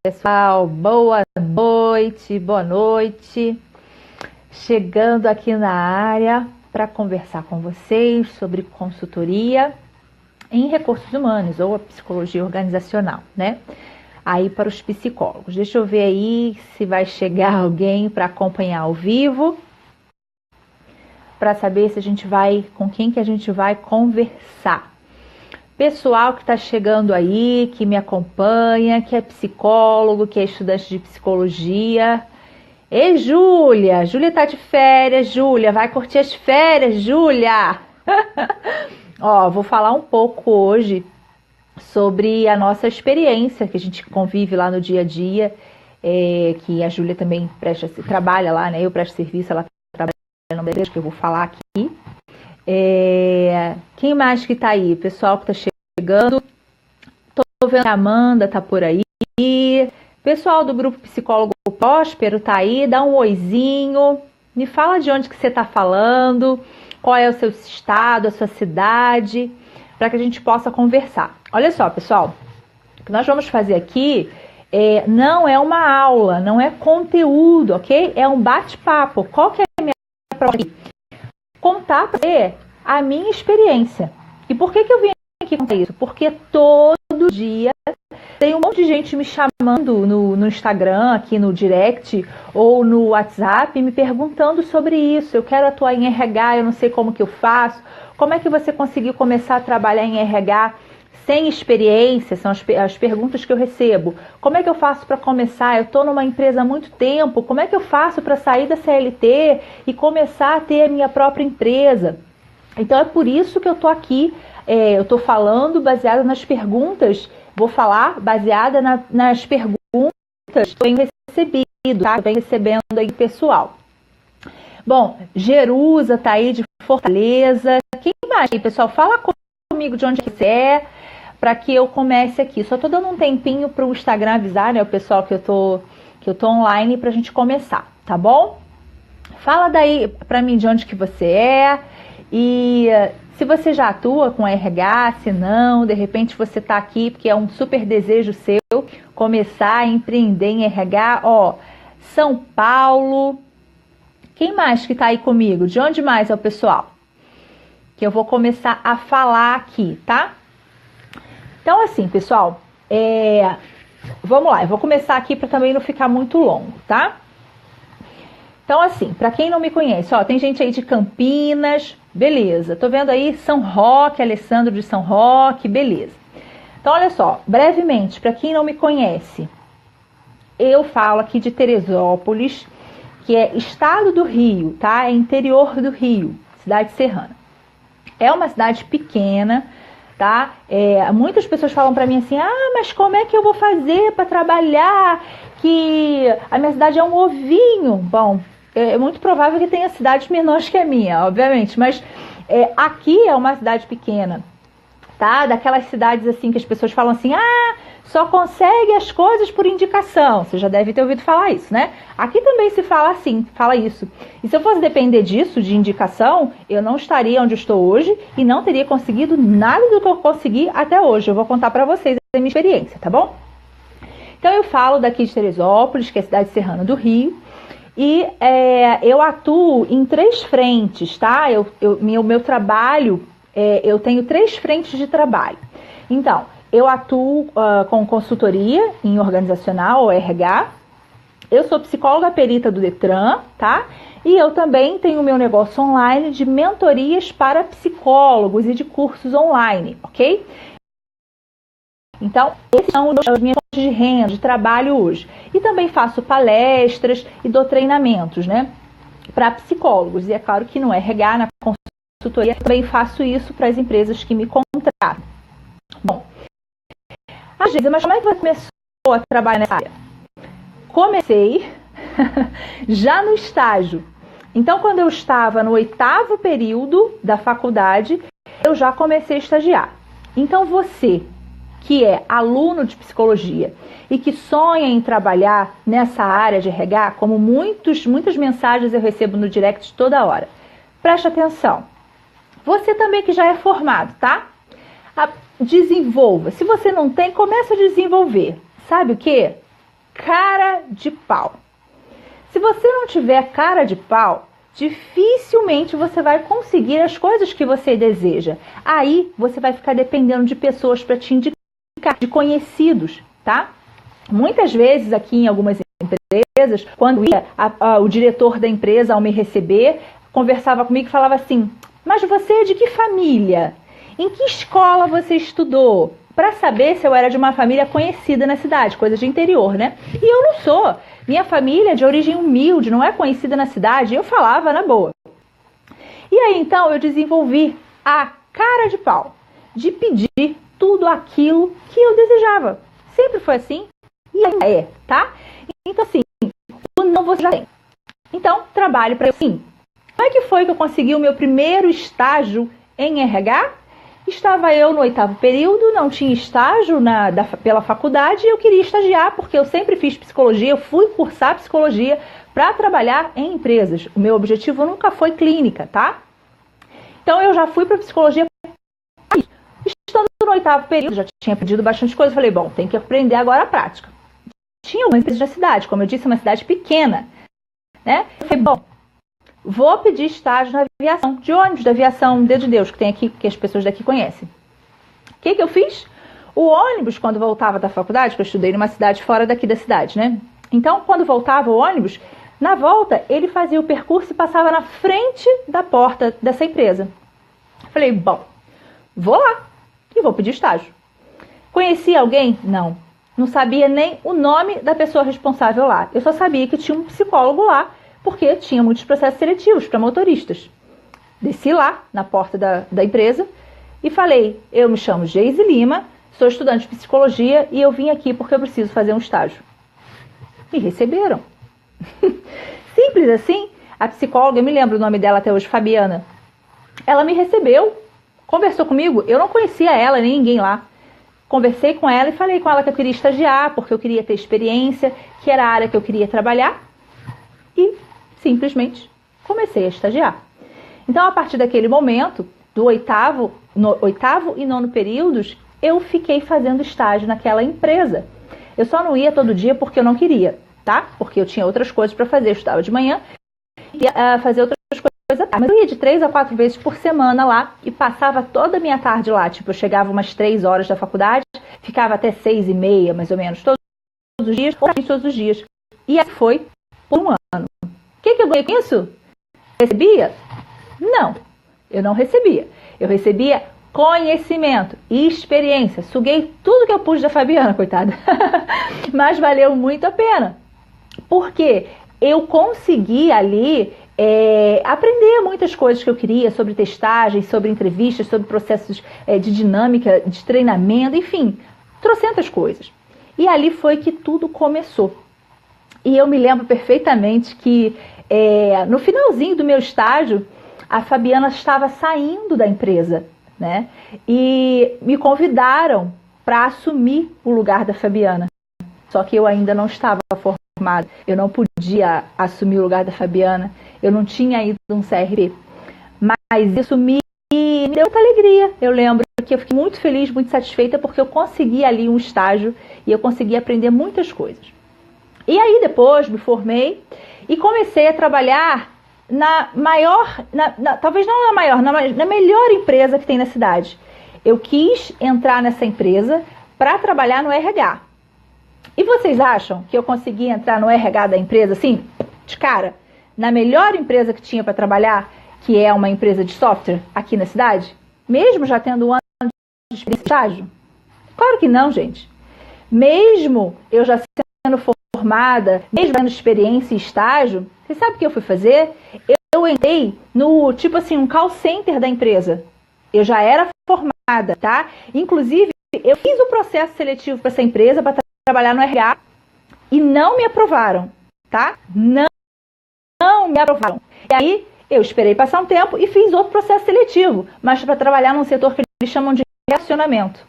Pessoal, boa noite. Chegando aqui na área para conversar com vocês sobre consultoria em recursos humanos ou a psicologia organizacional, né? Aí para os psicólogos. Deixa eu ver aí se vai chegar alguém para acompanhar ao vivo, para saber se a gente vai, com quem que a gente vai conversar. Pessoal que está chegando aí, que me acompanha, que é psicólogo, que é estudante de psicologia. Ei, Júlia! Júlia tá de férias, Júlia. Vai curtir as férias, Júlia! Ó, vou falar um pouco hoje sobre a nossa experiência, que a gente convive lá no dia a dia, que a Júlia também trabalha lá, né? Eu presto serviço, ela trabalha no empresa, que eu vou falar aqui. Quem mais que tá aí? Pessoal que tá chegando. Tô vendo que a Amanda tá por aí. Pessoal do grupo Psicólogo Próspero tá aí. Dá um oizinho. Me fala de onde que você tá falando. Qual é o seu estado, a sua cidade, para que a gente possa conversar. Olha só, pessoal. O que nós vamos fazer aqui não é uma aula, não é conteúdo, ok? É um bate-papo. Qual que é a minha proposta aqui? Contar para você a minha experiência. E por que eu vim aqui contar isso? Porque todo dia tem um monte de gente me chamando no Instagram, aqui no direct ou no WhatsApp, me perguntando sobre isso. Eu quero atuar em RH, eu não sei como que eu faço. Como é que você conseguiu começar a trabalhar em RH sem experiência? São as perguntas que eu recebo. Como é que eu faço para começar? Eu estou numa empresa há muito tempo. Como é que eu faço para sair da CLT e começar a ter a minha própria empresa? Então é por isso que eu estou aqui. Eu estou falando baseada nas perguntas. Vou falar baseada nas perguntas que eu tenho recebido, tá? Eu venho recebendo aí pessoal. Bom, Jerusa tá aí de Fortaleza. Quem mais aí, pessoal? Fala comigo de onde você é, para que eu comece aqui. Só tô dando um tempinho para o Instagram avisar, né, o pessoal que eu tô online pra gente começar, tá bom? Fala daí pra mim de onde que você é e se você já atua com RH, se não, de repente você tá aqui porque é um super desejo seu começar a empreender em RH, ó, São Paulo. Quem mais que tá aí comigo? De onde mais é o pessoal? Que eu vou começar a falar aqui, tá? Então, assim, pessoal, vamos lá. Eu vou começar aqui para também não ficar muito longo, tá? Então, assim, para quem não me conhece, ó, tem gente aí de Campinas, beleza. Tô vendo aí São Roque, Alessandro de São Roque, beleza. Então, olha só, brevemente, para quem não me conhece, eu falo aqui de Teresópolis, que é estado do Rio, tá? É interior do Rio, cidade serrana. É uma cidade pequena, tá? Muitas pessoas falam para mim assim, mas como é que eu vou fazer para trabalhar? Que a minha cidade é um ovinho. Bom, é muito provável que tenha cidades menores que a minha, obviamente, mas aqui é uma cidade pequena, tá? Daquelas cidades assim que as pessoas falam assim, só consegue as coisas por indicação. Você já deve ter ouvido falar isso, né? Aqui também se fala assim, fala isso. E se eu fosse depender disso, de indicação, eu não estaria onde eu estou hoje e não teria conseguido nada do que eu consegui até hoje. Eu vou contar pra vocês a minha experiência, tá bom? Então eu falo daqui de Teresópolis, que é a cidade serrana do Rio, e eu atuo em 3 frentes, tá? Meu trabalho, eu tenho 3 frentes de trabalho. Então, eu atuo com consultoria em organizacional, ou RH. Eu sou psicóloga perita do Detran, tá? E eu também tenho o meu negócio online de mentorias para psicólogos e de cursos online, ok? Então, esses são as minhas fontes de renda, de trabalho hoje. E também faço palestras e dou treinamentos, né? Para psicólogos. E é claro que no RH, na consultoria, também faço isso para as empresas que me contratam. Bom, às vezes, mas como é que você começou a trabalhar nessa área? Comecei já no estágio. Então, quando eu estava no 8º período da faculdade, eu já comecei a estagiar. Então, você que é aluno de psicologia e que sonha em trabalhar nessa área de RH, como muitas mensagens eu recebo no direct toda hora, preste atenção. Você também que já é formado, tá? Desenvolva. Se você não tem, comece a desenvolver. Sabe o quê? cara de pau. Se você não tiver cara de pau, dificilmente você vai conseguir as coisas que você deseja. Aí você vai ficar dependendo de pessoas para te indicar, de conhecidos, tá? Muitas vezes aqui em algumas empresas, quando ia o diretor da empresa ao me receber, conversava comigo e falava assim: mas você é de que família? Em que escola você estudou? Para saber se eu era de uma família conhecida na cidade, coisa de interior, né? E eu não sou. Minha família é de origem humilde, não é conhecida na cidade, eu falava na boa. E aí então eu desenvolvi a cara de pau de pedir tudo aquilo que eu desejava. Sempre foi assim e ainda é, tá? Então assim, o não você já tem. Então, trabalho para sim. Como é que foi que eu consegui o meu primeiro estágio em RH? Estava eu no 8º período, não tinha estágio pela faculdade e eu queria estagiar porque eu sempre fiz psicologia, eu fui cursar psicologia para trabalhar em empresas. O meu objetivo nunca foi clínica, tá? Então eu já fui para psicologia. Estando no 8º período, já tinha pedido bastante coisa, falei, bom, tem que aprender agora a prática. Tinha algumas empresas da cidade, como eu disse, uma cidade pequena, né? Eu falei, bom, vou pedir estágio na aviação, de ônibus da aviação, Dedo de Deus, que tem aqui, que as pessoas daqui conhecem. O que eu fiz? O ônibus, quando voltava da faculdade, que eu estudei numa cidade fora daqui da cidade, né? Então, quando voltava o ônibus, na volta, ele fazia o percurso e passava na frente da porta dessa empresa. Falei, bom, vou lá e vou pedir estágio. Conheci alguém? Não. Não sabia nem o nome da pessoa responsável lá. Eu só sabia que tinha um psicólogo lá, porque tinha muitos processos seletivos para motoristas. Desci lá, na porta da empresa, e falei, eu me chamo Geise Lima, sou estudante de psicologia e eu vim aqui porque eu preciso fazer um estágio. Me receberam. Simples assim. A psicóloga, eu me lembro o nome dela até hoje, Fabiana. Ela me recebeu, conversou comigo, eu não conhecia ela, nem ninguém lá. Conversei com ela e falei com ela que eu queria estagiar, porque eu queria ter experiência, que era a área que eu queria trabalhar. E simplesmente comecei a estagiar. Então, a partir daquele momento, do 8º e 9º períodos, eu fiquei fazendo estágio naquela empresa. Eu só não ia todo dia porque eu não queria, tá? Porque eu tinha outras coisas para fazer. Eu estudava de manhã e ia fazer outras coisas à tarde. Mas eu ia de 3 a 4 vezes por semana lá e passava toda a minha tarde lá. Tipo, eu chegava umas 3 horas da faculdade, ficava até 6h30, mais ou menos, todos os dias, ou todos os dias. E assim foi por um ano. O que eu ganhei com isso? Recebia? Não, eu não recebia. Eu recebia conhecimento e experiência. Suguei tudo que eu pude da Fabiana, coitada. Mas valeu muito a pena. Porque eu consegui ali aprender muitas coisas que eu queria sobre testagem, sobre entrevistas, sobre processos de dinâmica, de treinamento, enfim, trocentas coisas. E ali foi que tudo começou. E eu me lembro perfeitamente que no finalzinho do meu estágio, a Fabiana estava saindo da empresa, né? E me convidaram para assumir o lugar da Fabiana. Só que eu ainda não estava formada, eu não podia assumir o lugar da Fabiana, eu não tinha ido um CRP. Mas isso me deu muita alegria. Eu lembro que eu fiquei muito feliz, muito satisfeita, porque eu consegui ali um estágio e eu consegui aprender muitas coisas. E aí depois me formei e comecei a trabalhar na maior, talvez não na maior, na melhor empresa que tem na cidade. Eu quis entrar nessa empresa para trabalhar no RH. E vocês acham que eu consegui entrar no RH da empresa assim, de cara, na melhor empresa que tinha para trabalhar, que é uma empresa de software aqui na cidade? Mesmo já tendo um ano de experiência de estágio? Claro que não, gente. Mesmo eu já sendo formada, mesmo tendo experiência e estágio, você sabe o que eu fui fazer? Eu entrei no, tipo assim, um call center da empresa. Eu já era formada, tá? Inclusive, eu fiz o processo seletivo para essa empresa para trabalhar no RH e não me aprovaram, tá? Não me aprovaram. E aí, eu esperei passar um tempo e fiz outro processo seletivo, mas para trabalhar num setor que eles chamam de relacionamento.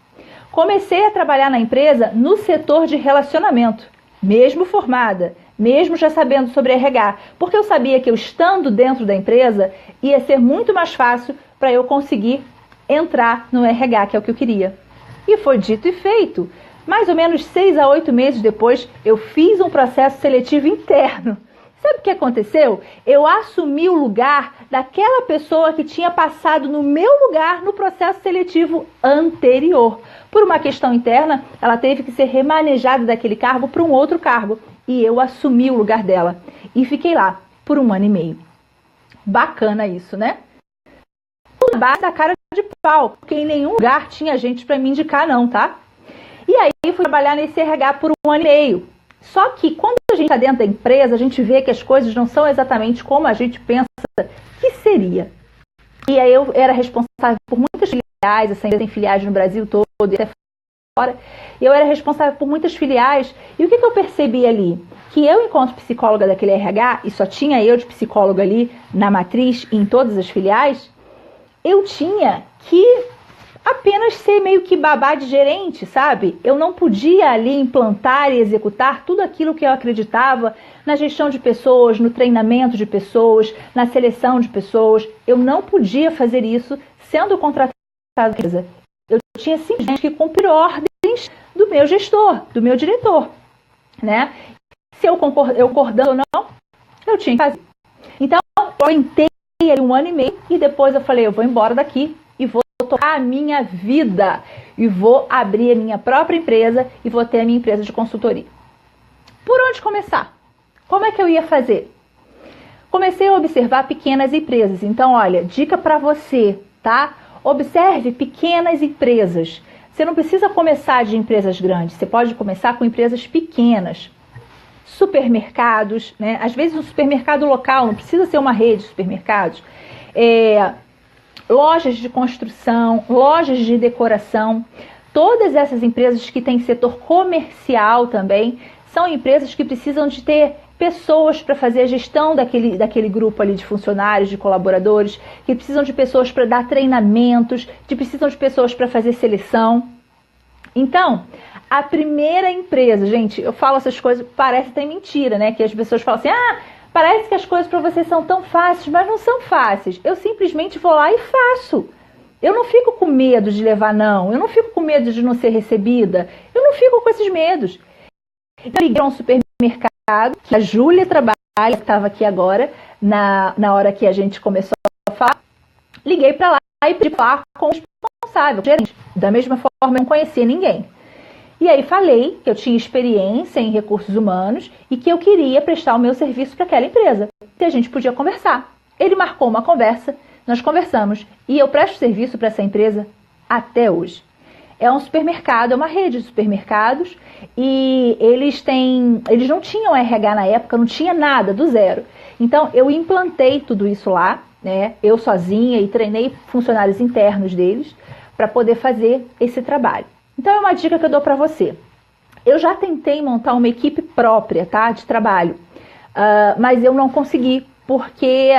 Comecei a trabalhar na empresa no setor de relacionamento, mesmo formada, mesmo já sabendo sobre RH, porque eu sabia que eu estando dentro da empresa ia ser muito mais fácil para eu conseguir entrar no RH, que é o que eu queria. E foi dito e feito. Mais ou menos 6 a 8 meses depois, eu fiz um processo seletivo interno. Sabe o que aconteceu? Eu assumi o lugar daquela pessoa que tinha passado no meu lugar no processo seletivo anterior. Por uma questão interna, ela teve que ser remanejada daquele cargo para um outro cargo. E eu assumi o lugar dela. E fiquei lá por 1 ano e meio. Bacana isso, né? Tudo base da cara de pau, porque em nenhum lugar tinha gente para me indicar não, tá? E aí fui trabalhar nesse RH por 1 ano e meio. Só que quando a gente está dentro da empresa, a gente vê que as coisas não são exatamente como a gente pensa que seria. E aí eu era responsável por muitas filiais, essa empresa tem filiais no Brasil todo e até fora. E eu era responsável por muitas filiais. E o que eu percebi ali? Que eu, enquanto psicóloga daquele RH, e só tinha eu de psicóloga ali na matriz e em todas as filiais, eu tinha que apenas ser meio que babá de gerente, sabe? Eu não podia ali implantar e executar tudo aquilo que eu acreditava na gestão de pessoas, no treinamento de pessoas, na seleção de pessoas. Eu não podia fazer isso sendo contratada. Eu tinha simplesmente que cumprir ordens do meu gestor, do meu diretor, né? Se eu concordando ou não, eu tinha que fazer. Então, eu entrei 1 ano e meio e depois eu falei, eu vou embora daqui e vou tocar a minha vida e vou abrir a minha própria empresa e vou ter a minha empresa de consultoria. Por onde começar? Como é que eu ia fazer? Comecei a observar pequenas empresas. Então, olha, dica para você, tá? Observe pequenas empresas. Você não precisa começar de empresas grandes, você pode começar com empresas pequenas. Supermercados, né? Às vezes um supermercado local, não precisa ser uma rede de supermercados. Lojas de construção, lojas de decoração, todas essas empresas que têm setor comercial também, são empresas que precisam de ter pessoas para fazer a gestão daquele grupo ali de funcionários, de colaboradores, que precisam de pessoas para dar treinamentos, que precisam de pessoas para fazer seleção. Então, a primeira empresa, gente, eu falo essas coisas, parece até mentira, né? Que as pessoas falam assim, parece que as coisas para vocês são tão fáceis, mas não são fáceis. Eu simplesmente vou lá e faço. Eu não fico com medo de levar não, eu não fico com medo de não ser recebida, eu não fico com esses medos. Então, eu liguei a um supermercado, que a Júlia trabalha, que estava aqui agora, na hora que a gente começou a falar, liguei para lá e pedi falar com o responsável, gerente. Da mesma forma, eu não conhecia ninguém. E aí falei que eu tinha experiência em recursos humanos e que eu queria prestar o meu serviço para aquela empresa. E a gente podia conversar. Ele marcou uma conversa, nós conversamos e eu presto serviço para essa empresa até hoje. É um supermercado, é uma rede de supermercados e eles não tinham RH na época, não tinha nada, do zero. Então eu implantei tudo isso lá, né? Eu sozinha e treinei funcionários internos deles para poder fazer esse trabalho. Então é uma dica que eu dou para você. Eu já tentei montar uma equipe própria, tá, de trabalho, mas eu não consegui porque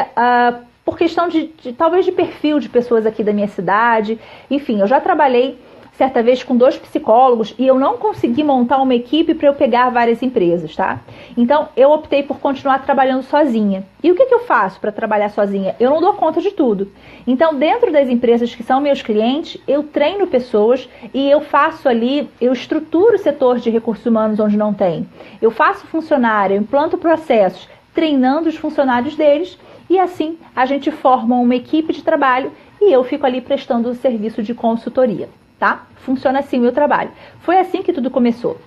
por questão talvez de perfil de pessoas aqui da minha cidade. Enfim, eu já trabalhei certa vez com 2 psicólogos e eu não consegui montar uma equipe para eu pegar várias empresas, tá? Então eu optei por continuar trabalhando sozinha. E o que eu faço para trabalhar sozinha? Eu não dou conta de tudo. Então dentro das empresas que são meus clientes, eu treino pessoas e eu faço ali, eu estruturo o setor de recursos humanos onde não tem. Eu faço funcionário, eu implanto processos, treinando os funcionários deles e assim a gente forma uma equipe de trabalho e eu fico ali prestando o serviço de consultoria. Tá? Funciona assim o meu trabalho. Foi assim que tudo começou.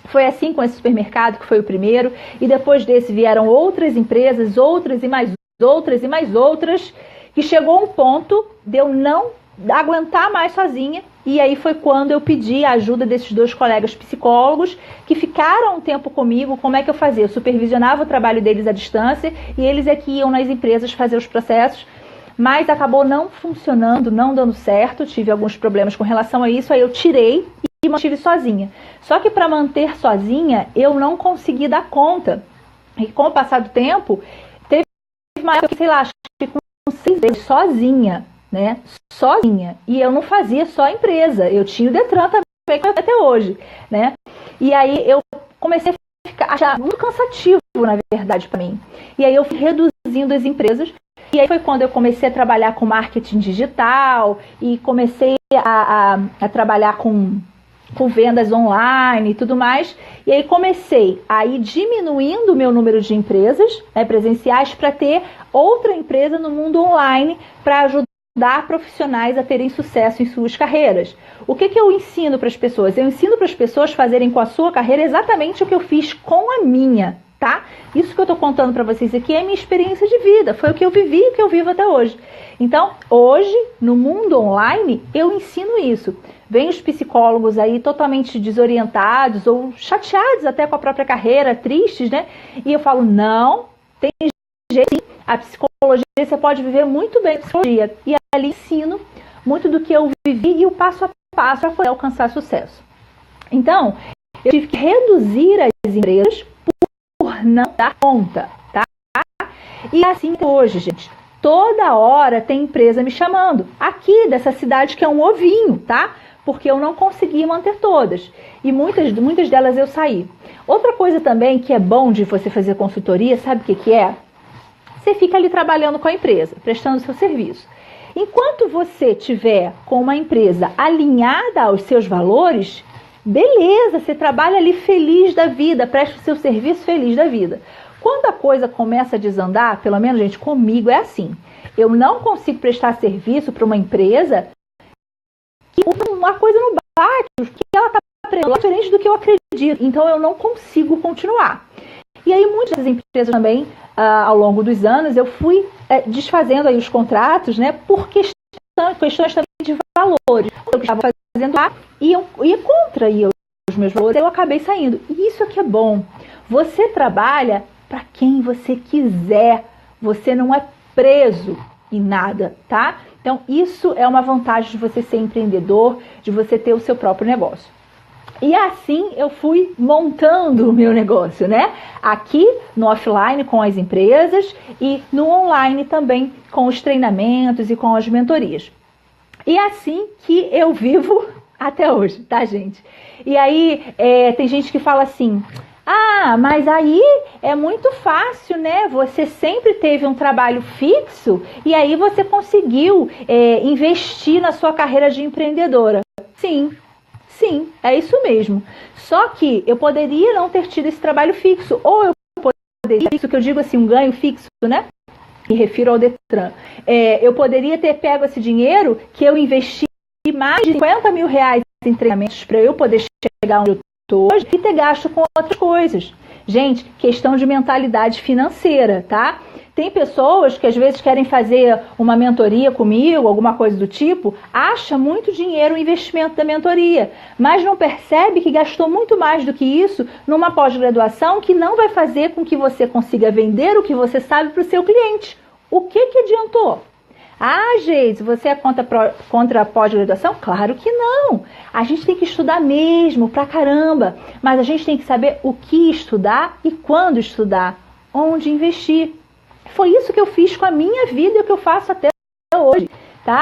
Foi assim com esse supermercado, que foi o primeiro, e depois desse vieram outras empresas, outras e mais outras e mais outras, que chegou um ponto de eu não aguentar mais sozinha, e aí foi quando eu pedi a ajuda desses 2 colegas psicólogos, que ficaram um tempo comigo. Como é que eu fazia? Eu supervisionava o trabalho deles à distância, e eles é que iam nas empresas fazer os processos, mas acabou não funcionando, não dando certo, tive alguns problemas com relação a isso, aí eu tirei e mantive sozinha. Só que para manter sozinha, eu não consegui dar conta. E com o passar do tempo, teve uma época que, sei lá, acho que com 6 meses sozinha, né? Sozinha. E eu não fazia só a empresa, eu tinha o Detran também até hoje, né? E aí eu comecei a achar muito cansativo, na verdade, para mim. E aí eu fui reduzindo as empresas. E aí foi quando eu comecei a trabalhar com marketing digital e comecei a trabalhar com com vendas online e tudo mais. E aí comecei a ir diminuindo o meu número de empresas, né, presenciais, para ter outra empresa no mundo online para ajudar profissionais a terem sucesso em suas carreiras. O que eu ensino para as pessoas? Eu ensino para as pessoas fazerem com a sua carreira exatamente o que eu fiz com a minha, tá? Isso que eu estou contando para vocês aqui é minha experiência de vida, foi o que eu vivi e o que eu vivo até hoje. Então, hoje, no mundo online, eu ensino isso. Vem os psicólogos aí totalmente desorientados ou chateados até com a própria carreira, tristes, né? E eu falo, não, tem jeito sim. A psicologia, você pode viver muito bem a psicologia. E ali ensino muito do que eu vivi e o passo a passo para poder alcançar sucesso. Então, eu tive que reduzir as empresas por não dar conta, tá? E assim hoje, gente, toda hora tem empresa me chamando. Aqui dessa cidade que é um ovinho, tá? Porque eu não consegui manter todas. E muitas delas eu saí. Outra coisa também que é bom de você fazer consultoria, sabe o que é? Você fica ali trabalhando com a empresa, prestando seu serviço. Enquanto você tiver com uma empresa alinhada aos seus valores, beleza, você trabalha ali feliz da vida, presta o seu serviço feliz da vida. Quando a coisa começa a desandar, pelo menos, gente, comigo é assim. Eu não consigo prestar serviço para uma empresa que uma coisa não bate, que ela está aprendendo diferente do que eu acredito. Então, eu não consigo continuar. E aí, muitas empresas também, ao longo dos anos, eu fui desfazendo aí os contratos, né, por questões também de valores. Eu estava fazendo lá e eu ia contra os meus valores, eu acabei saindo. E isso aqui é bom. Você trabalha para quem você quiser. Você não é preso em nada, tá? Então, isso é uma vantagem de você ser empreendedor, de você ter o seu próprio negócio. E assim eu fui montando o meu negócio, né? Aqui no offline com as empresas e no online também com os treinamentos e com as mentorias. E assim que eu vivo até hoje, tá, gente? E aí tem gente que fala assim, mas aí é muito fácil, né? Você sempre teve um trabalho fixo e aí você conseguiu investir na sua carreira de empreendedora. Sim, é isso mesmo. Só que eu poderia não ter tido esse trabalho fixo, ou eu poderia, isso que eu digo assim, um ganho fixo, né? Me refiro ao Detran. Eu poderia ter pego esse dinheiro que eu investi mais de 50 mil reais em treinamentos para eu poder chegar onde eu estou hoje e ter gasto com outras coisas. Gente, questão de mentalidade financeira, tá? Tem pessoas que às vezes querem fazer uma mentoria comigo, alguma coisa do tipo, acha muito dinheiro o investimento da mentoria, mas não percebe que gastou muito mais do que isso numa pós-graduação que não vai fazer com que você consiga vender o que você sabe para o seu cliente. O que adiantou? Geise, você é contra a pós-graduação? Claro que não. A gente tem que estudar mesmo, pra caramba. Mas a gente tem que saber o que estudar e quando estudar, onde investir. Foi isso que eu fiz com a minha vida e o que eu faço até hoje, tá?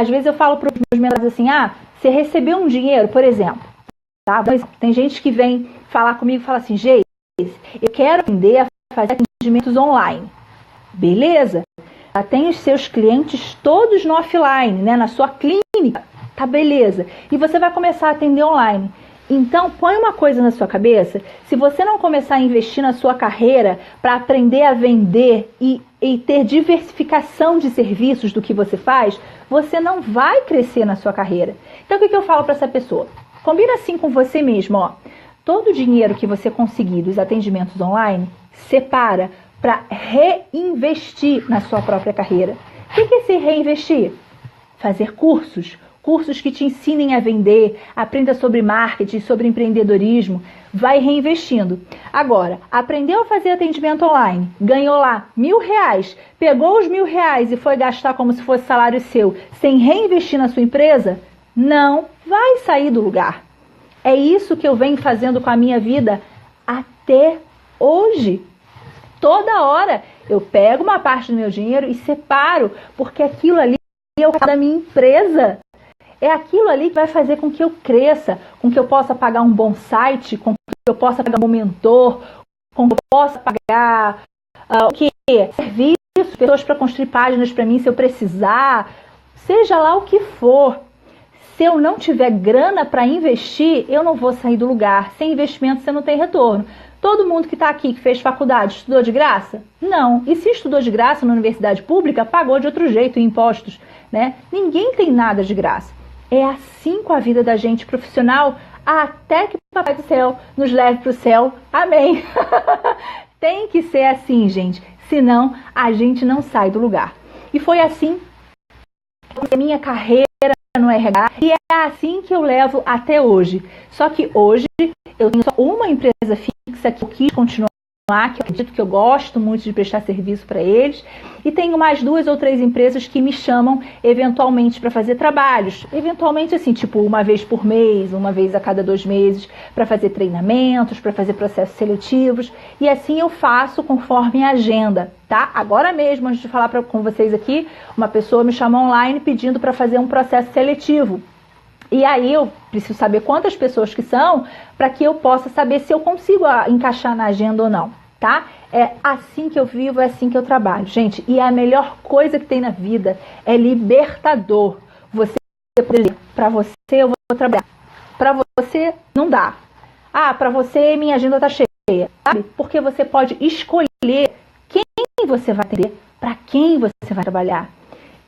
Às vezes eu falo para os meus mentorados assim, você recebeu um dinheiro, por exemplo, tá? Tem gente que vem falar comigo e fala assim, Geise, eu quero aprender a fazer atendimentos online. Beleza? Já tem os seus clientes todos no offline, né? Na sua clínica, tá beleza. E você vai começar a atender online. Então, põe uma coisa na sua cabeça, se você não começar a investir na sua carreira para aprender a vender e ter diversificação de serviços do que você faz, você não vai crescer na sua carreira. Então, o que eu falo para essa pessoa? Combina assim com você mesmo, ó. Todo o dinheiro que você conseguir dos atendimentos online, separa para reinvestir na sua própria carreira. O que é se reinvestir? Fazer cursos que te ensinem a vender, aprenda sobre marketing, sobre empreendedorismo, vai reinvestindo. Agora, aprendeu a fazer atendimento online, ganhou lá R$1.000, pegou os R$1.000 e foi gastar como se fosse salário seu, sem reinvestir na sua empresa, não vai sair do lugar. É isso que eu venho fazendo com a minha vida até hoje. Toda hora eu pego uma parte do meu dinheiro e separo, porque aquilo ali é o da minha empresa. É aquilo ali que vai fazer com que eu cresça, com que eu possa pagar um bom site, com que eu possa pagar um mentor, com que eu possa pagar serviços, pessoas para construir páginas para mim se eu precisar, seja lá o que for. Se eu não tiver grana para investir, eu não vou sair do lugar. Sem investimento você não tem retorno. Todo mundo que está aqui, que fez faculdade, estudou de graça? Não. E se estudou de graça na universidade pública, pagou de outro jeito, em impostos, né? Ninguém tem nada de graça. É assim com a vida da gente profissional, até que o Papai do Céu nos leve para o céu. Amém. Tem que ser assim, gente. Senão, a gente não sai do lugar. E foi assim que a minha carreira no RH, e é assim que eu levo até hoje. Só que hoje eu tenho só uma empresa fixa que eu quis continuar, que eu acredito que eu gosto muito de prestar serviço para eles, e tenho mais 2 ou 3 empresas que me chamam eventualmente para fazer trabalhos, eventualmente assim, tipo uma vez por mês, uma vez a cada 2 meses, para fazer treinamentos, para fazer processos seletivos, e assim eu faço conforme a agenda, tá? Agora mesmo, antes de falar com vocês aqui, uma pessoa me chamou online pedindo para fazer um processo seletivo. E aí eu preciso saber quantas pessoas que são, para que eu possa saber se eu consigo encaixar na agenda ou não, tá? É assim que eu vivo, é assim que eu trabalho, gente. E a melhor coisa que tem na vida é libertador. Você poder, para você eu vou trabalhar, para você não dá. Ah, para você minha agenda tá cheia, sabe? Porque você pode escolher quem você vai atender, para quem você vai trabalhar.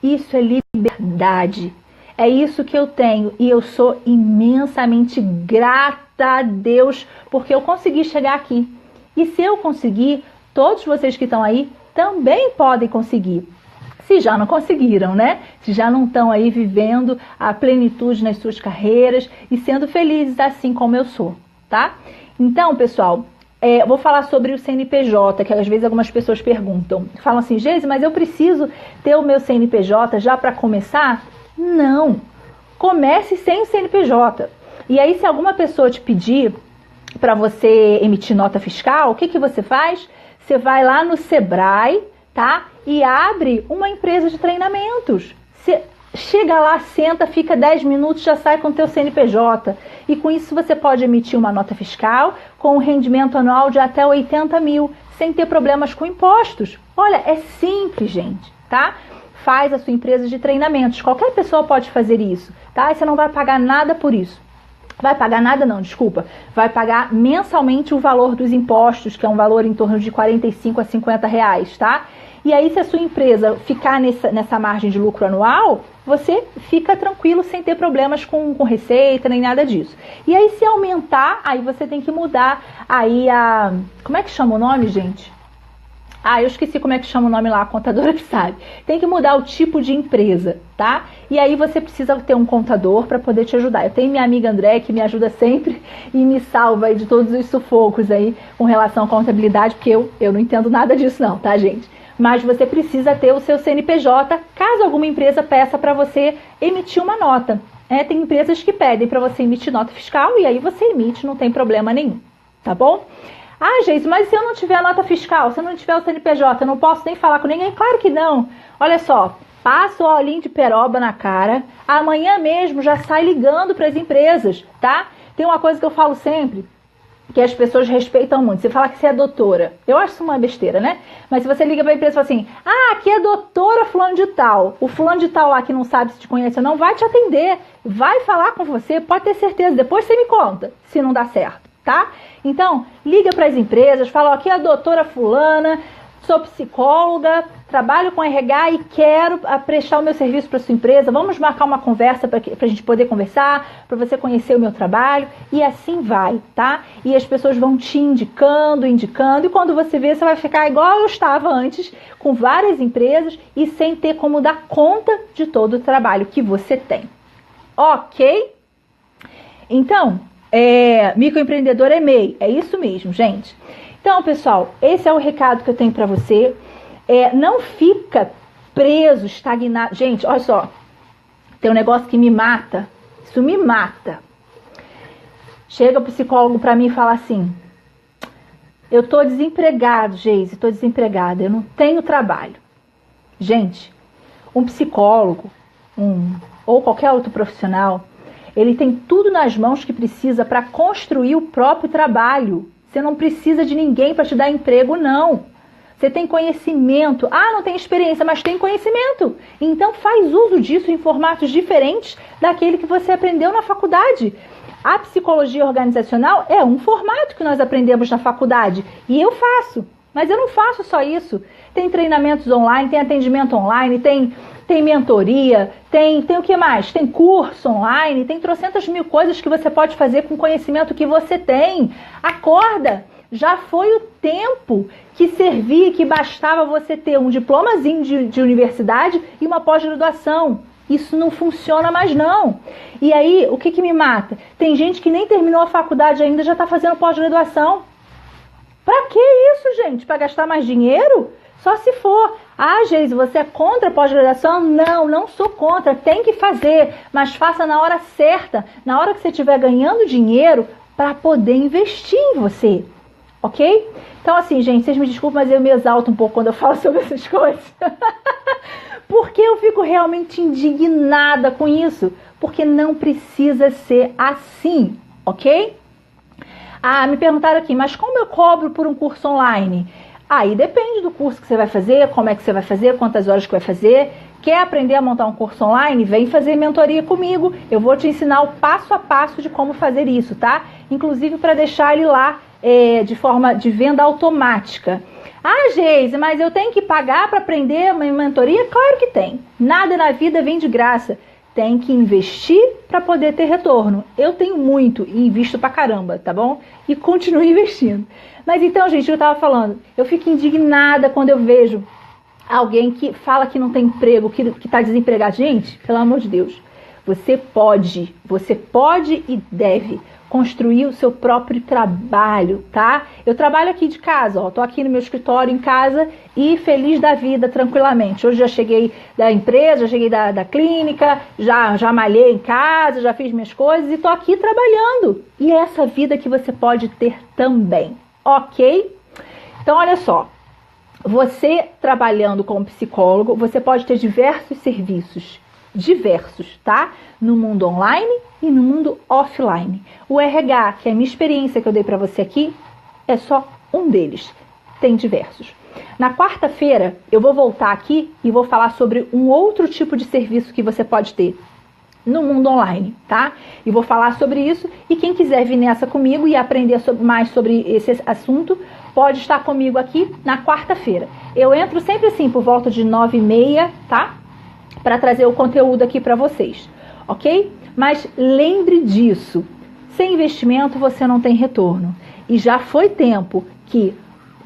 Isso é liberdade. É isso que eu tenho e eu sou imensamente grata a Deus porque eu consegui chegar aqui. E se eu conseguir, todos vocês que estão aí também podem conseguir. Se já não conseguiram, né? Se já não estão aí vivendo a plenitude nas suas carreiras e sendo felizes assim como eu sou, tá? Então, pessoal, vou falar sobre o CNPJ, que às vezes algumas pessoas perguntam. Falam assim, Geise, mas eu preciso ter o meu CNPJ já para começar? Não, comece sem o CNPJ. E aí se alguma pessoa te pedir para você emitir nota fiscal, o que você faz? Você vai lá no Sebrae, tá? E abre uma empresa de treinamentos. Você chega lá, senta, fica 10 minutos, já sai com o teu CNPJ. E com isso você pode emitir uma nota fiscal com um rendimento anual de até 80 mil, sem ter problemas com impostos. Olha, é simples, gente, tá? Faz a sua empresa de treinamentos. Qualquer pessoa pode fazer isso, tá? E você não vai pagar nada por isso. Vai pagar nada não, desculpa. Vai pagar mensalmente o valor dos impostos, que é um valor em torno de 45 a 50 reais, tá? E aí, se a sua empresa ficar nessa margem de lucro anual, você fica tranquilo sem ter problemas com receita, nem nada disso. E aí, se aumentar, aí você tem que mudar aí como é que chama o nome, gente? Ah, eu esqueci como é que chama o nome lá, a contadora que sabe. Tem que mudar o tipo de empresa, tá? E aí você precisa ter um contador para poder te ajudar. Eu tenho minha amiga André, que me ajuda sempre e me salva aí de todos os sufocos aí com relação à contabilidade, porque eu não entendo nada disso não, tá, gente? Mas você precisa ter o seu CNPJ, caso alguma empresa peça para você emitir uma nota. Tem empresas que pedem para você emitir nota fiscal e aí você emite, não tem problema nenhum, tá bom? Ah, Geise, mas se eu não tiver a nota fiscal, se eu não tiver o CNPJ, eu não posso nem falar com ninguém? Claro que não. Olha só, passa o olhinho de peroba na cara, amanhã mesmo já sai ligando para as empresas, tá? Tem uma coisa que eu falo sempre, que as pessoas respeitam muito. Você fala que você é doutora. Eu acho isso uma besteira, né? Mas se você liga para a empresa e fala assim, aqui é doutora fulano de tal. O fulano de tal lá que não sabe se te conhece ou não, vai te atender. Vai falar com você, pode ter certeza. Depois você me conta, se não dá certo, tá? Então, liga para as empresas, fala, aqui é a doutora fulana, sou psicóloga, trabalho com RH e quero prestar o meu serviço para sua empresa. Vamos marcar uma conversa para a gente poder conversar, para você conhecer o meu trabalho. E assim vai, tá? E as pessoas vão te indicando. E quando você vê, você vai ficar igual eu estava antes, com várias empresas e sem ter como dar conta de todo o trabalho que você tem. Ok? Então, microempreendedor é MEI. É isso mesmo, gente. Então, pessoal, esse é o recado que eu tenho para você. Não fica preso, estagnado. Gente, olha só. Tem um negócio que me mata. Isso me mata. Chega o psicólogo para mim e fala assim, eu tô desempregado, Geise, tô desempregada, eu não tenho trabalho. Gente, um psicólogo, ou qualquer outro profissional, ele tem tudo nas mãos que precisa para construir o próprio trabalho. Você não precisa de ninguém para te dar emprego, não. você tem conhecimento. Ah, não tem experiência, mas tem conhecimento. Então faz uso disso em formatos diferentes daquele que você aprendeu na faculdade. A psicologia organizacional é um formato que nós aprendemos na faculdade e eu faço. Mas eu não faço só isso. Tem treinamentos online, tem atendimento online, tem mentoria, tem o que mais? Tem curso online, tem trocentas mil coisas que você pode fazer com o conhecimento que você tem. Acorda! Já foi o tempo que servia, que bastava você ter um diplomazinho de universidade e uma pós-graduação. Isso não funciona mais não. E aí, o que me mata? Tem gente que nem terminou a faculdade ainda, já está fazendo pós-graduação. Pra que isso, gente? Para gastar mais dinheiro? Só se for. Ah, Geise, você é contra a pós-graduação? Não, não sou contra. Tem que fazer, mas faça na hora certa. Na hora que você estiver ganhando dinheiro para poder investir em você. Ok? Então, assim, gente, vocês me desculpem, mas eu me exalto um pouco quando eu falo sobre essas coisas. Porque eu fico realmente indignada com isso. Porque não precisa ser assim, ok? Ah, me perguntaram aqui, mas como eu cobro por um curso online? Aí depende do curso que você vai fazer, como é que você vai fazer, quantas horas que vai fazer. Quer aprender a montar um curso online? Vem fazer mentoria comigo. Eu vou te ensinar o passo a passo de como fazer isso, tá? Inclusive para deixar ele lá de forma de venda automática. Ah, Geise, mas eu tenho que pagar para aprender a minha mentoria? Claro que tem. Nada na vida vem de graça. Tem que investir para poder ter retorno. Eu tenho muito e invisto pra caramba, tá bom? E continuo investindo. Mas então, gente, eu tava falando, eu fico indignada quando eu vejo alguém que fala que não tem emprego, que tá desempregado. Gente, pelo amor de Deus, você pode e deve construir o seu próprio trabalho, tá? Eu trabalho aqui de casa, ó, tô aqui no meu escritório em casa e feliz da vida, tranquilamente. Hoje já cheguei da empresa, já cheguei da clínica, já malhei em casa, já fiz minhas coisas e tô aqui trabalhando. E é essa vida que você pode ter também, ok? Então, olha só, você trabalhando como psicólogo, você pode ter diversos serviços, tá? No mundo online e no mundo offline. O RH, que é a minha experiência que eu dei para você aqui, é só um deles. Tem diversos. Na quarta-feira, eu vou voltar aqui e vou falar sobre um outro tipo de serviço que você pode ter no mundo online, tá? E vou falar sobre isso e quem quiser vir nessa comigo e aprender mais sobre esse assunto, pode estar comigo aqui na quarta-feira. Eu entro sempre assim, por volta de 9h30, tá? Para trazer o conteúdo aqui para vocês, ok? Mas lembre disso, sem investimento você não tem retorno. E já foi tempo que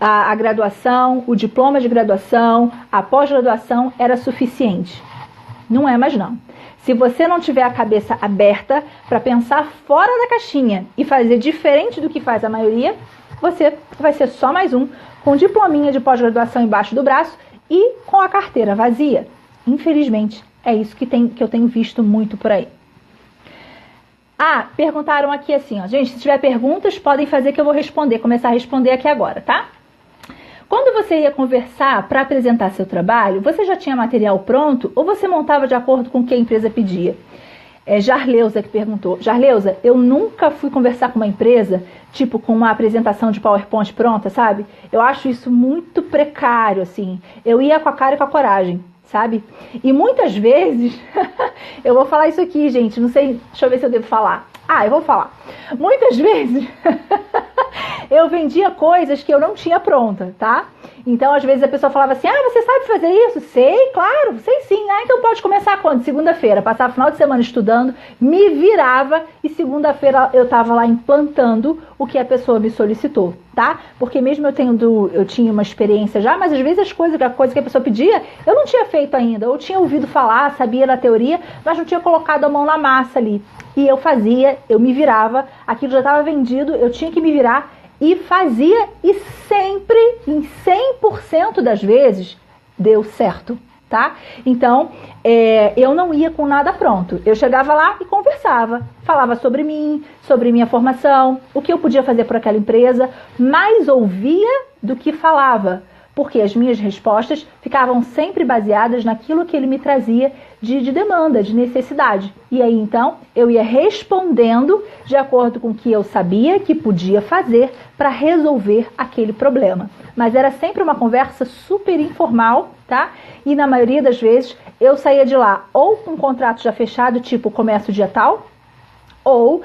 a graduação, o diploma de graduação, a pós-graduação era suficiente. Não é mais não. Se você não tiver a cabeça aberta para pensar fora da caixinha e fazer diferente do que faz a maioria, você vai ser só mais um com diplominha de pós-graduação embaixo do braço e com a carteira vazia. Infelizmente, é isso que eu tenho visto muito por aí. Ah, perguntaram aqui assim, ó. Gente, se tiver perguntas, podem fazer que eu vou começar a responder aqui agora, tá? Quando você ia conversar para apresentar seu trabalho, você já tinha material pronto ou você montava de acordo com o que a empresa pedia? É Jarleusa que perguntou. Jarleusa, eu nunca fui conversar com uma empresa, tipo com uma apresentação de PowerPoint pronta, sabe? Eu acho isso muito precário, assim. Eu ia com a cara e com a coragem, sabe? E muitas vezes, eu vou falar isso aqui, gente, não sei, deixa eu ver se eu devo falar. Ah, eu vou falar. Muitas vezes eu vendia coisas que eu não tinha pronta, tá? Então, às vezes a pessoa falava assim, ah, você sabe fazer isso? Sei, claro, sei sim. Ah, então pode começar quando? Segunda-feira. Passava o final de semana estudando, me virava e segunda-feira eu tava lá implantando o que a pessoa me solicitou, tá? Porque mesmo eu tinha uma experiência já, mas às vezes a coisa que a pessoa pedia, eu não tinha feito ainda. Eu tinha ouvido falar, sabia da teoria, mas não tinha colocado a mão na massa ali. E eu fazia, eu me virava, aquilo já estava vendido, eu tinha que me virar e fazia e sempre, em 100% das vezes, deu certo, tá? Então, eu não ia com nada pronto. Eu chegava lá e conversava, falava sobre mim, sobre minha formação, o que eu podia fazer por aquela empresa, mais ouvia do que falava, porque as minhas respostas ficavam sempre baseadas naquilo que ele me trazia de demanda, de necessidade. E aí, então, eu ia respondendo de acordo com o que eu sabia que podia fazer para resolver aquele problema. mas era sempre uma conversa super informal, tá? E na maioria das vezes eu saía de lá ou com um contrato já fechado, tipo começa o dia tal, ou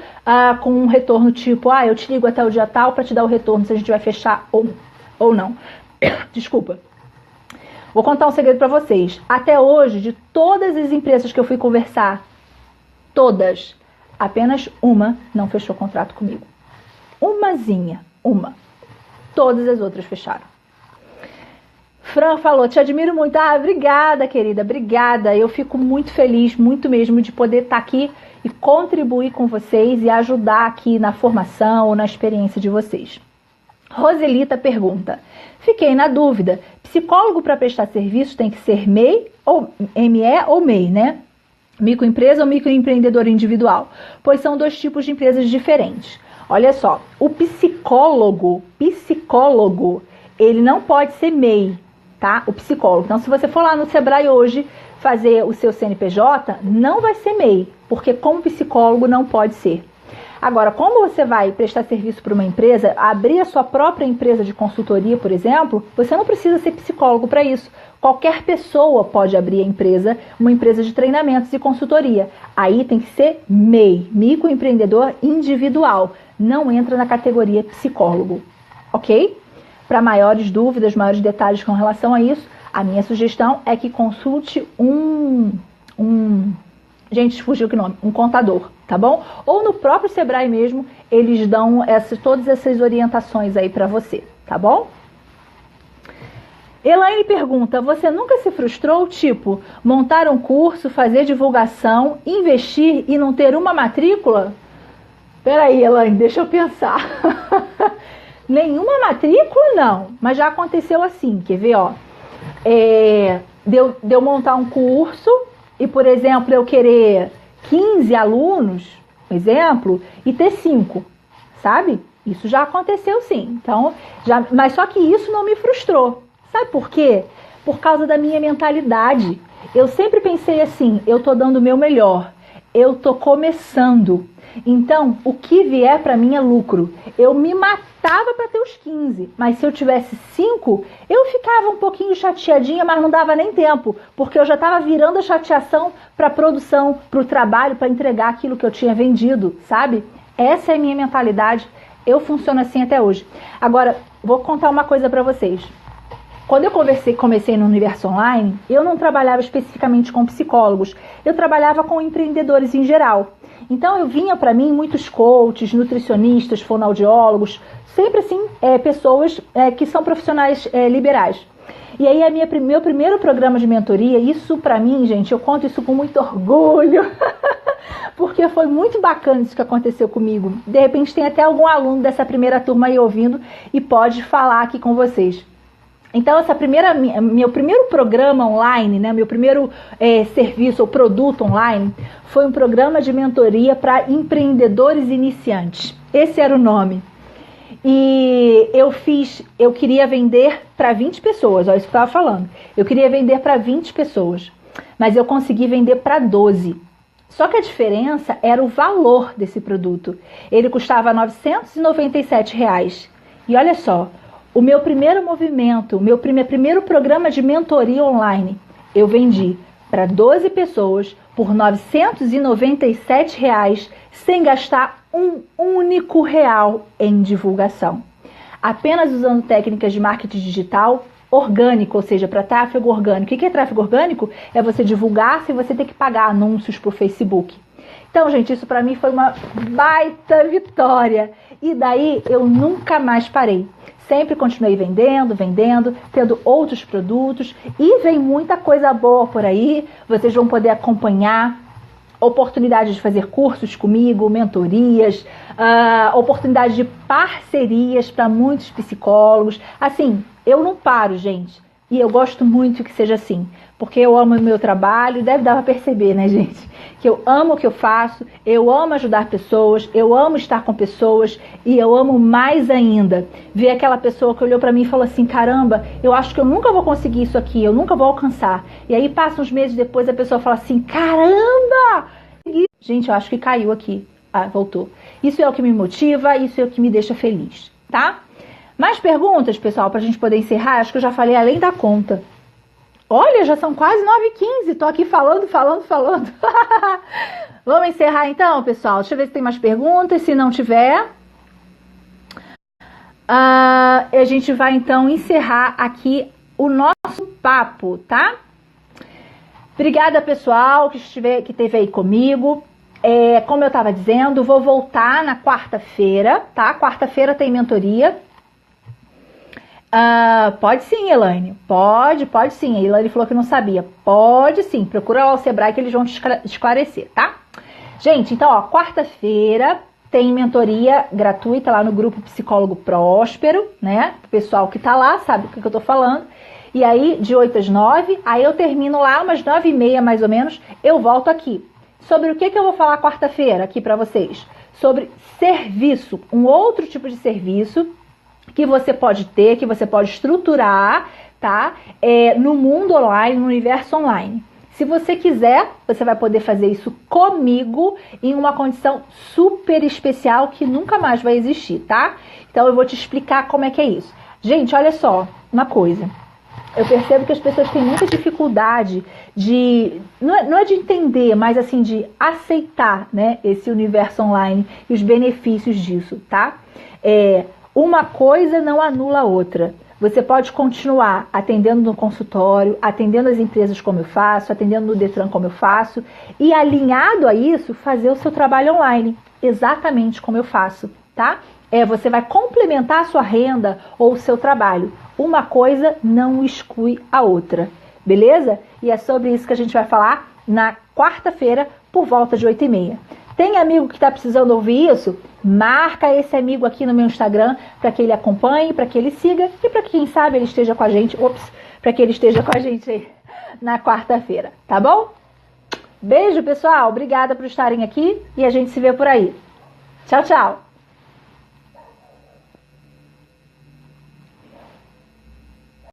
com um retorno tipo, eu te ligo até o dia tal para te dar o retorno se a gente vai fechar ou não. Desculpa. Vou contar um segredo para vocês. Até hoje, de todas as empresas que eu fui conversar, todas, apenas uma não fechou contrato comigo. Uma. Todas as outras fecharam. Fran falou, te admiro muito. Obrigada, querida, obrigada. Eu fico muito feliz, muito mesmo, de poder estar aqui e contribuir com vocês e ajudar aqui na formação ou na experiência de vocês. Roselita pergunta, fiquei na dúvida, psicólogo para prestar serviço tem que ser MEI ou ME ou MEI, né? Microempresa ou microempreendedor individual? Pois são dois tipos de empresas diferentes. Olha só, o psicólogo, ele não pode ser MEI, tá? O psicólogo. Então, se você for lá no Sebrae hoje fazer o seu CNPJ, não vai ser MEI, porque como psicólogo não pode ser. Agora, como você vai prestar serviço para uma empresa, abrir a sua própria empresa de consultoria, por exemplo, você não precisa ser psicólogo para isso. Qualquer pessoa pode abrir a empresa, uma empresa de treinamentos e consultoria. Aí tem que ser MEI, microempreendedor individual. Não entra na categoria psicólogo, ok? Para maiores dúvidas, maiores detalhes com relação a isso, a minha sugestão é que consulte gente, fugiu que nome, um contador, tá bom? Ou no próprio Sebrae mesmo, eles dão todas essas orientações aí pra você, tá bom? Elaine pergunta, você nunca se frustrou, tipo, montar um curso, fazer divulgação, investir e não ter uma matrícula? Peraí, Elaine, deixa eu pensar. Nenhuma matrícula, não, mas já aconteceu assim, quer ver, ó? De eu montar um curso e, por exemplo, eu querer 15 alunos, por exemplo, e ter 5, sabe? Isso já aconteceu sim. Então, mas só que isso não me frustrou. Sabe por quê? Por causa da minha mentalidade. Eu sempre pensei assim, eu tô dando o meu melhor, eu tô começando. Então, o que vier para mim é lucro. Eu me matava para ter os 15, mas se eu tivesse 5, eu ficava um pouquinho chateadinha, mas não dava nem tempo, porque eu já estava virando a chateação para produção, para o trabalho, para entregar aquilo que eu tinha vendido, sabe? Essa é a minha mentalidade, eu funciono assim até hoje. Agora, vou contar uma coisa para vocês. Quando eu comecei no universo online, eu não trabalhava especificamente com psicólogos, eu trabalhava com empreendedores em geral. Então eu vinha para mim muitos coaches, nutricionistas, fonoaudiólogos, sempre assim, pessoas que são profissionais liberais. E aí meu primeiro programa de mentoria, isso para mim, gente, eu conto isso com muito orgulho, porque foi muito bacana isso que aconteceu comigo. De repente tem até algum aluno dessa primeira turma aí ouvindo e pode falar aqui com vocês. Então, meu primeiro programa online, né, meu primeiro serviço ou produto online, foi um programa de mentoria para empreendedores iniciantes. Esse era o nome. E eu queria vender para 20 pessoas, olha isso que eu estava falando. Eu queria vender para 20 pessoas, mas eu consegui vender para 12. Só que a diferença era o valor desse produto. Ele custava R$ 997. E olha só, o meu primeiro movimento, o meu primeiro programa de mentoria online, eu vendi para 12 pessoas por R$ 997, sem gastar um único real em divulgação. Apenas usando técnicas de marketing digital orgânico, ou seja, para tráfego orgânico. O que é tráfego orgânico? É você divulgar sem você ter que pagar anúncios para o Facebook. Então, gente, isso para mim foi uma baita vitória. E daí eu nunca mais parei. Sempre continuei vendendo, tendo outros produtos e vem muita coisa boa por aí. Vocês vão poder acompanhar oportunidades de fazer cursos comigo, mentorias, oportunidade de parcerias para muitos psicólogos. Assim, eu não paro, gente. E eu gosto muito que seja assim, porque eu amo o meu trabalho, deve dar para perceber, né, gente? Que eu amo o que eu faço, eu amo ajudar pessoas, eu amo estar com pessoas e eu amo mais ainda ver aquela pessoa que olhou para mim e falou assim, caramba, eu acho que eu nunca vou conseguir isso aqui, eu nunca vou alcançar. E aí passa uns meses depois a pessoa fala assim, caramba! Gente, eu acho que caiu aqui. Voltou. Isso é o que me motiva, isso é o que me deixa feliz, tá? Mais perguntas, pessoal, para a gente poder encerrar? Acho que eu já falei além da conta. Olha, já são quase 9h15, tô aqui falando. Vamos encerrar então, pessoal? Deixa eu ver se tem mais perguntas. Se não tiver, a gente vai então encerrar aqui o nosso papo, tá? Obrigada, pessoal, que esteve aí comigo. Como eu estava dizendo, vou voltar na quarta-feira, tá? Quarta-feira tem mentoria. Pode sim, Elaine. Pode sim. A Elaine falou que não sabia. Pode sim. Procura lá o Sebrae que eles vão te esclarecer, tá? Gente, então, ó, quarta-feira tem mentoria gratuita lá no grupo Psicólogo Próspero, né? O pessoal que tá lá sabe o que eu tô falando. E aí, de 8 às 9, aí eu termino lá umas 9h30 mais ou menos, eu volto aqui. Sobre o que eu vou falar quarta-feira aqui pra vocês? Sobre serviço, um outro tipo de serviço que você pode ter, que você pode estruturar, tá? No mundo online, no universo online. Se você quiser, você vai poder fazer isso comigo em uma condição super especial que nunca mais vai existir, tá? Então eu vou te explicar como é que é isso. Gente, olha só, uma coisa. Eu percebo que as pessoas têm muita dificuldade de, não é de entender, mas assim, de aceitar, né, esse universo online e os benefícios disso, tá? Uma coisa não anula a outra. Você pode continuar atendendo no consultório, atendendo as empresas como eu faço, atendendo no Detran como eu faço, e alinhado a isso, fazer o seu trabalho online, exatamente como eu faço, tá? Você vai complementar a sua renda ou o seu trabalho. Uma coisa não exclui a outra, beleza? E é sobre isso que a gente vai falar na quarta-feira, por volta de 8h30. Tem amigo que está precisando ouvir isso? Marca esse amigo aqui no meu Instagram para que ele acompanhe, para que ele siga e para que, quem sabe, ele esteja com a gente. Para que ele esteja com a gente aí na quarta-feira, tá bom? Beijo, pessoal. Obrigada por estarem aqui e a gente se vê por aí. Tchau, tchau.